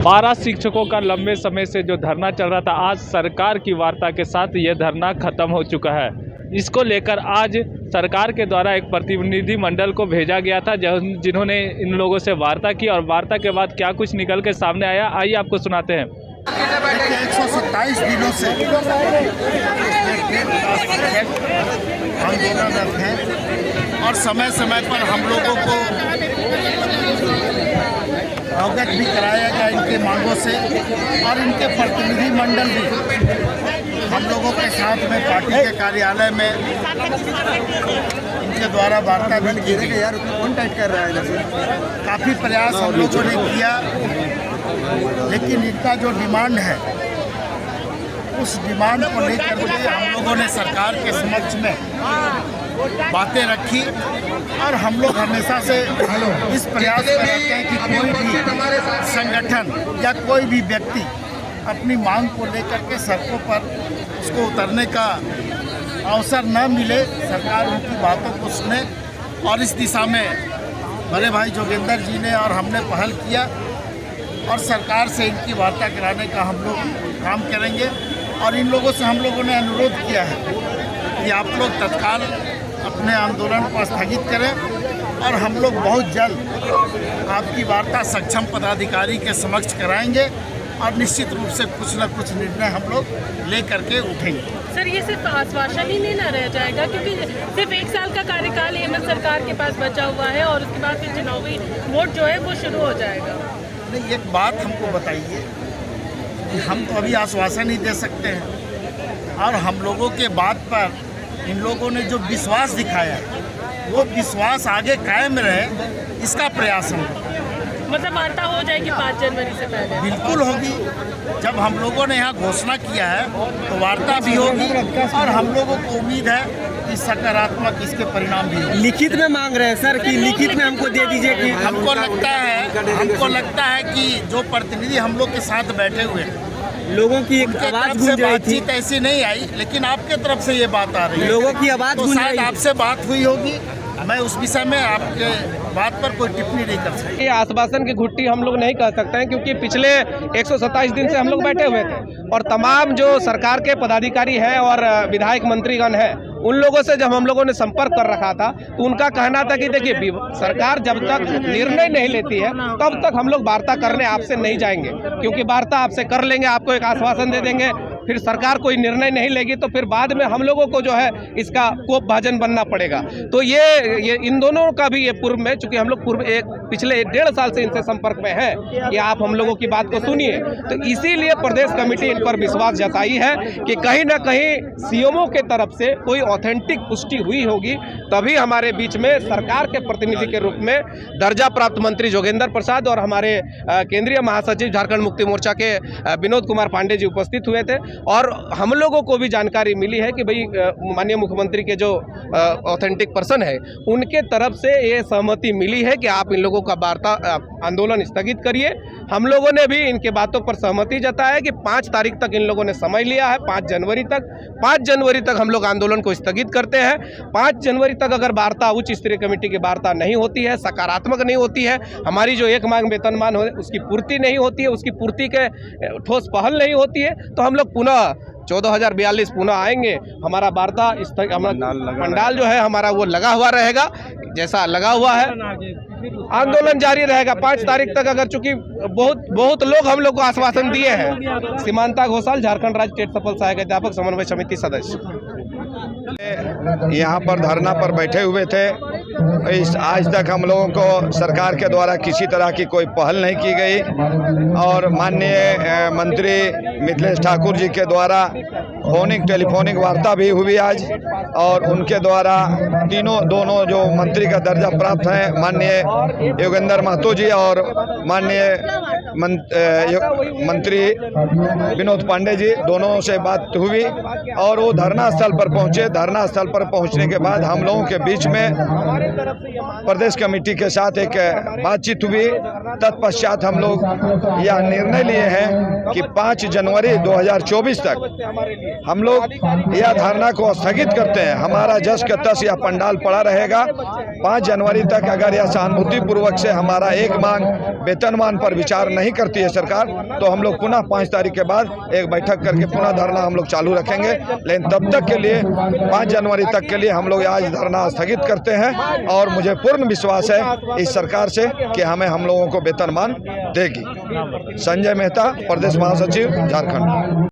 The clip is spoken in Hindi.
12 शिक्षकों का लंबे समय से जो धरना चल रहा था, आज सरकार की वार्ता के साथ ये धरना खत्म हो चुका है। इसको लेकर आज सरकार के द्वारा एक प्रतिनिधि मंडल को भेजा गया था, जिन्होंने इन लोगों से वार्ता की और वार्ता के बाद क्या कुछ निकल के सामने आया, आइए आपको सुनाते हैं। 127 दिनों से आंदोलनरत हैं और समय समय पर हम लोगों को अवगत भी कराया गया इनके मांगों से, और इनके प्रतिनिधि मंडल भी हम लोगों के साथ में पार्टी के कार्यालय में इनके द्वारा वार्ता भी की गई। यार कौन टाइट कर रहा है, काफ़ी प्रयास हम लोगों ने किया, लेकिन इनका जो डिमांड है उस डिमांड को लेकर के हम लोगों ने सरकार के समक्ष में बातें रखी। और हम लोग हमेशा से इस प्रयास में रहते हैं कि कोई भी संगठन या कोई भी व्यक्ति अपनी मांग को लेकर के सड़कों पर उसको उतरने का अवसर न मिले, सरकार उनकी बातों को सुने। और इस दिशा में बड़े भाई जोगेंद्र जी ने और हमने पहल किया और सरकार से इनकी वार्ता कराने का हम लोग काम करेंगे। और इन लोगों से हम लोगों ने अनुरोध किया है कि आप लोग तत्काल अपने आंदोलन को स्थगित करें और हम लोग बहुत जल्द आपकी वार्ता सक्षम पदाधिकारी के समक्ष कराएंगे और निश्चित रूप से कुछ न कुछ निर्णय हम लोग ले करके उठेंगे। सर, ये सिर्फ आश्वासन ही नहीं ना रह जाएगा, क्योंकि सिर्फ 1 साल का कार्यकाल हेमंत सरकार के पास बचा हुआ है और उसके बाद फिर चुनावी वोट जो है वो शुरू हो जाएगा। नहीं, एक बात हमको बताइए कि हम तो अभी आश्वासन ही दे सकते हैं, और हम लोगों के बात पर इन लोगों ने जो विश्वास दिखाया है वो विश्वास आगे कायम रहे, इसका प्रयास हम मतलब वार्ता हो जाएगी 5 जनवरी से पहले? बिल्कुल होगी। जब हम लोगों ने यहाँ घोषणा किया है तो वार्ता भी होगी, और हम लोगों को उम्मीद है कि सकारात्मक इसके परिणाम भी होंगे। लिखित में मांग रहे हैं सर कि लिखित में हमको दे दीजिए कि हमको लगता है कि जो प्रतिनिधि हम लोग के साथ बैठे हुए हैं, लोगों की एक आवाज गूंज रही थी। बातचीत ऐसी नहीं आई, लेकिन आपके तरफ से ये बात आ रही है, लोगों की आवाज तो गूंज शायद रही। आपसे बात हुई होगी। मैं उस विषय में आपके बात पर कोई टिप्पणी नहीं कर सकता। ये आश्वासन की घुट्टी हम लोग नहीं कह सकते हैं, क्योंकि पिछले 127 दिन से हम लोग बैठे हुए थे और तमाम जो सरकार के पदाधिकारी हैं और विधायक मंत्रीगण हैं, उन लोगों से जब हम लोगों ने संपर्क कर रखा था तो उनका कहना था कि देखिए, सरकार जब तक निर्णय नहीं लेती है तब तक हम लोग वार्ता करने आपसे नहीं जाएंगे, क्योंकि वार्ता आपसे कर लेंगे, आपको एक आश्वासन दे देंगे, फिर सरकार कोई निर्णय नहीं लेगी तो फिर बाद में हम लोगों को जो है इसका कोप भाजन बनना पड़ेगा। तो ये इन दोनों का भी ये पूर्व में, चूंकि हम लोग पिछले 1.5 साल से इनसे संपर्क में हैं कि आप हम लोगों की बात को सुनिए, तो इसीलिए प्रदेश कमेटी इन पर विश्वास जताई है कि कहीं ना कहीं सीएमओ के तरफ से कोई ऑथेंटिक पुष्टि हुई होगी, तभी हमारे बीच में सरकार के प्रतिनिधि के रूप में दर्जा प्राप्त मंत्री जोगेंद्र प्रसाद और हमारे केंद्रीय महासचिव झारखंड मुक्ति मोर्चा के विनोद कुमार पांडे जी उपस्थित हुए थे। और हम लोगों को भी जानकारी मिली है कि भाई माननीय मुख्यमंत्री के जो ऑथेंटिक पर्सन है उनके तरफ से ये सहमति मिली है कि आप इन लोगों का वार्ता आंदोलन स्थगित करिए। हम लोगों ने भी इनके बातों पर सहमति जताया है कि 5 तारीख तक इन लोगों ने समय लिया है, 5 जनवरी तक हम लोग आंदोलन को स्थगित करते हैं। 5 जनवरी तक अगर वार्ता उच्च स्तरीय कमेटी की वार्ता नहीं होती है, सकारात्मक नहीं होती है, हमारी जो एक मांग वेतनमान हो उसकी पूर्ति नहीं होती है, उसकी पूर्ति के ठोस पहल नहीं होती है, तो हम लोग पुनः 14,042 पुनः आएंगे। हमारा वार्ता पंडाल जो है हमारा वो लगा हुआ रहेगा, जैसा लगा हुआ है आंदोलन जारी रहेगा 5 तारीख तक। अगर चूंकि बहुत लोग हम लोग को आश्वासन दिए हैं। सीमांता घोषाल, झारखंड राज्य टेट सफल सहायक अध्यापक समन्वय समिति सदस्य। यहाँ पर धरना पर बैठे हुए थे। आज तक हम लोगों को सरकार के द्वारा किसी तरह की कोई पहल नहीं की गई, और माननीय मंत्री मिथिलेश ठाकुर जी के द्वारा टेलीफोनिक वार्ता भी हुई आज, और उनके द्वारा दोनों जो मंत्री का दर्जा प्राप्त हैं, माननीय योगेंद्र महतो जी और माननीय मंत्री विनोद पांडे जी, दोनों से बात हुई और वो धरना स्थल पर पहुंचे। धरना स्थल पर पहुंचने के बाद हम लोगों के बीच में प्रदेश कमेटी के साथ एक बातचीत हुई। तत्पश्चात हम लोग यह निर्णय लिए हैं कि 5 जनवरी 2024 तक हम लोग यह धरना को स्थगित करते हैं। हमारा जस के तस यह पंडाल पड़ा रहेगा। 5 जनवरी तक अगर यह सहानुभूति पूर्वक से हमारा एक मांग वेतनमान पर विचार नहीं करती है सरकार, तो हम लोग पुनः 5 तारीख के बाद एक बैठक करके पुनः धरना हम लोग चालू रखेंगे। लेकिन तब तक के लिए 5 जनवरी तक के लिए हम लोग आज धरना स्थगित करते हैं और मुझे पूर्ण विश्वास है इस सरकार से कि हम लोगों को वेतनमान देगी। संजय मेहता, प्रदेश महासचिव, झारखंड।